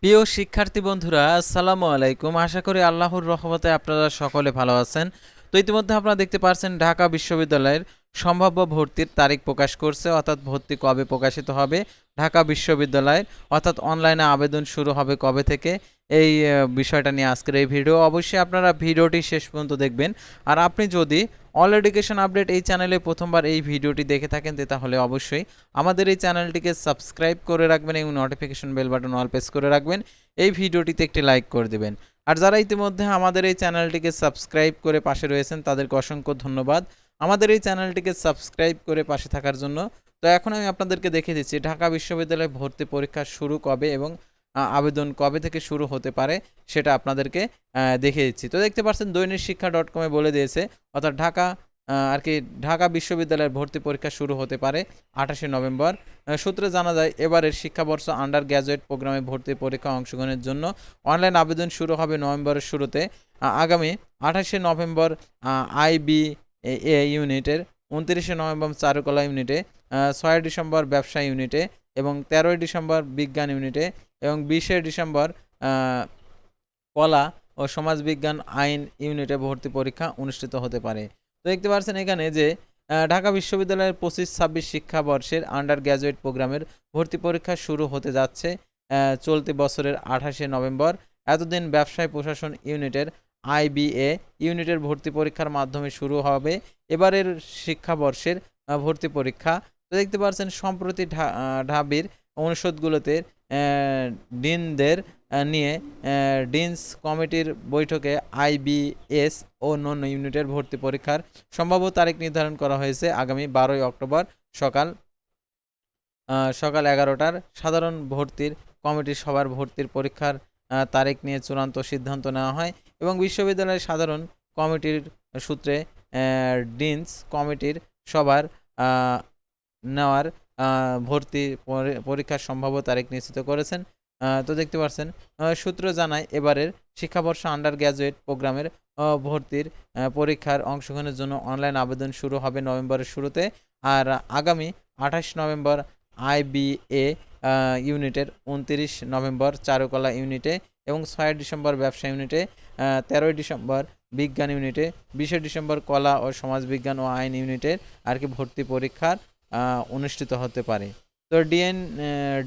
প্রিয় শিক্ষার্থী বন্ধুরা, আসসালামু আলাইকুম। আশা করি আল্লাহর রহমতে আপনারা সকলে ভালো আছেন। তো ইতিমধ্যে আপনারা দেখতে পাচ্ছেন ঢাকা বিশ্ববিদ্যালয়ের সম্ভাব্য ভর্তির তারিখ প্রকাশ করছে, অর্থাৎ ভর্তি কবে প্রকাশিত হবে ঢাকা বিশ্ববিদ্যালয়ের, অর্থাৎ অনলাইনে আবেদন শুরু হবে কবে থেকে, এই বিষয়টা নিয়ে আজকের এই ভিডিও। অবশ্যই আপনারা ভিডিওটি শেষ পর্যন্ত দেখবেন। আর আপনি যদি অল এডুকেশন আপডেট এই চ্যানেলে প্রথমবার এই ভিডিওটি দেখে থাকেন তাহলে অবশ্যই আমাদের এই চ্যানেলটিকে সাবস্ক্রাইব করে রাখবেন এবং notification bell button all press করে রাখবেন। এই ভিডিওটিতে একটি লাইক করে দেবেন। আর যারা ইতিমধ্যে আমাদের এই চ্যানেলটিকে সাবস্ক্রাইব করে পাশে রয়েছেন তাদেরকে অসংখ্য ধন্যবাদ আমাদের এই চ্যানেলটিকে সাবস্ক্রাইব করে পাশে থাকার জন্য। তো এখন আমি আপনাদেরকে দেখিয়ে দিচ্ছি ঢাকা বিশ্ববিদ্যালয়ে ভর্তি পরীক্ষা শুরু কবে এবং আবেদন কবে থেকে শুরু হতে পারে সেটা আপনাদেরকে দেখিয়ে দিচ্ছি। তো দেখতে পাচ্ছেন দৈনিক শিক্ষা .com বলে দিয়েছে, অর্থাৎ ঢাকা বিশ্ববিদ্যালয়ের ভর্তি পরীক্ষা শুরু হতে পারে 28শে নভেম্বর। সূত্রে জানা যায় এবারের শিক্ষাবর্ষ আন্ডার গ্র্যাজুয়েট প্রোগ্রামে ভর্তি পরীক্ষা অংশগ্রহণের জন্য অনলাইন আবেদন শুরু হবে নভেম্বরের শুরুতে। আগামী 28শে নভেম্বর IB ইউনিটের, 29শে নভেম্বর চারুকলা ইউনিটে, 6 ডিসেম্বর ব্যবসায় ইউনিটে এবং 13 ডিসেম্বর বিজ্ঞান ইউনিটে এবং 20শে ডিসেম্বর কলা ও সমাজবিজ্ঞান আইন ইউনিটে ভর্তি পরীক্ষা অনুষ্ঠিত হতে পারে। তো দেখতে পাচ্ছেন এখানে যে ঢাকা বিশ্ববিদ্যালয়ের 25-26 শিক্ষাবর্ষের আন্ডার গ্র্যাজুয়েট প্রোগ্রামের ভর্তি পরীক্ষা শুরু হতে যাচ্ছে চলতি বছরের 28শে নভেম্বর। এতদিন ব্যবসায় প্রশাসন ইউনিটের IBA ইউনিটের ভর্তি পরীক্ষার মাধ্যমে শুরু হবে এবারের শিক্ষাবর্ষের ভর্তি পরীক্ষা। তো দেখতে পাচ্ছেন সম্প্রতি ঢাবির অনুষদগুলোতে ডিনদের নিয়ে ডিনস কমিটির বৈঠকে IBS ও অন্যান্য ইউনিটের ভর্তি পরীক্ষার সম্ভাব্য তারিখ নির্ধারণ করা হয়েছে আগামী 12ই অক্টোবর সকাল 11টার সাধারণ ভর্তির কমিটির সবার ভর্তির পরীক্ষার তারিখ নিয়ে চূড়ান্ত সিদ্ধান্ত নেওয়া হয় এবং বিশ্ববিদ্যালয়ের সাধারণ কমিটির সূত্রে ডিনস কমিটির সবার নেওয়ার ভর্তি পরীক্ষার সম্ভাব্য তারিখ নিশ্চিত করেছেন। তো দেখতে পাচ্ছেন সূত্র জানায় এবারের শিক্ষাবর্ষ আন্ডার গ্র্যাজুয়েট প্রোগ্রামের ভর্তির পরীক্ষার অংশগ্রহণের জন্য অনলাইন আবেদন শুরু হবে নভেম্বরের শুরুতে। আর আগামী 28 নভেম্বর IBA ইউনিটের, 29 নভেম্বর চারুকলা ইউনিটে এবং 6 ডিসেম্বর ব্যবসা ইউনিটে, 13 ডিসেম্বর বিজ্ঞান ইউনিটে, 20 ডিসেম্বর কলা ও সমাজবিজ্ঞান ও আইন ইউনিটের ভর্তি পরীক্ষার অনুষ্ঠিত হতে পারে। তো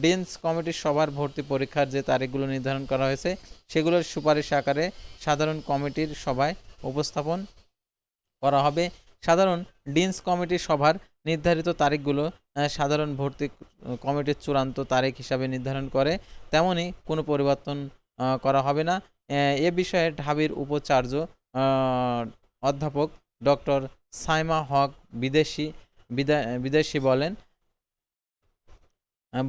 ডিনস কমিটির সবার ভর্তি পরীক্ষার যে তারিখগুলো নির্ধারণ করা হয়েছে সেগুলোর সুপারিশ আকারে সাধারণ কমিটির সভায় উপস্থাপন করা হবে। সাধারণ ডিনস কমিটির সভার নির্ধারিত তারিখগুলো সাধারণ ভর্তি কমিটির চূড়ান্ত তারিখ হিসাবে নির্ধারণ করে, তেমনই কোনো পরিবর্তন করা হবে না। এ বিষয়ে ঢাবির উপাচার্য অধ্যাপক ডক্টর সাইমা হক বিদেশি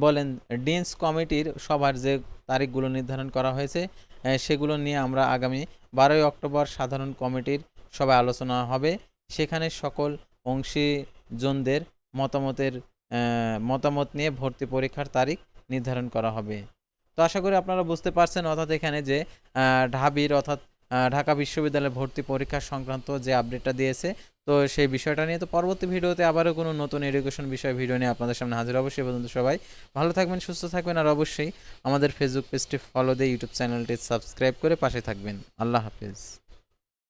বলেন ডিনস কমিটির সভার যে তারিখগুলো নির্ধারণ করা হয়েছে সেগুলো নিয়ে আমরা আগামী 12ই অক্টোবর সাধারণ কমিটির সভায় আলোচনা হবে। সেখানে সকল অংশীজনদের মতামত নিয়ে ভর্তি পরীক্ষার তারিখ নির্ধারণ করা হবে। তো আশা করি আপনারা বুঝতে পারছেন, অর্থাৎ এখানে যে ঢাকা বিশ্ববিদ্যালয়ে ভর্তি পরীক্ষা সংক্রান্ত যে আপডেটটা দিয়েছে, তো সেই বিষয়টা নিয়ে তো পরবর্তী ভিডিওতে আবারও কোনো নতুন এডুকেশন বিষয় ভিডিও নিয়ে আপনাদের সামনে হাজির। অবশ্যই পর্যন্ত সবাই ভালো থাকবেন, সুস্থ থাকবেন আর অবশ্যই আমাদের ফেসবুক পেজটি ফলো দিয়ে ইউটিউব চ্যানেলটি সাবস্ক্রাইব করে পাশে থাকবেন। আল্লাহ হাফিজ।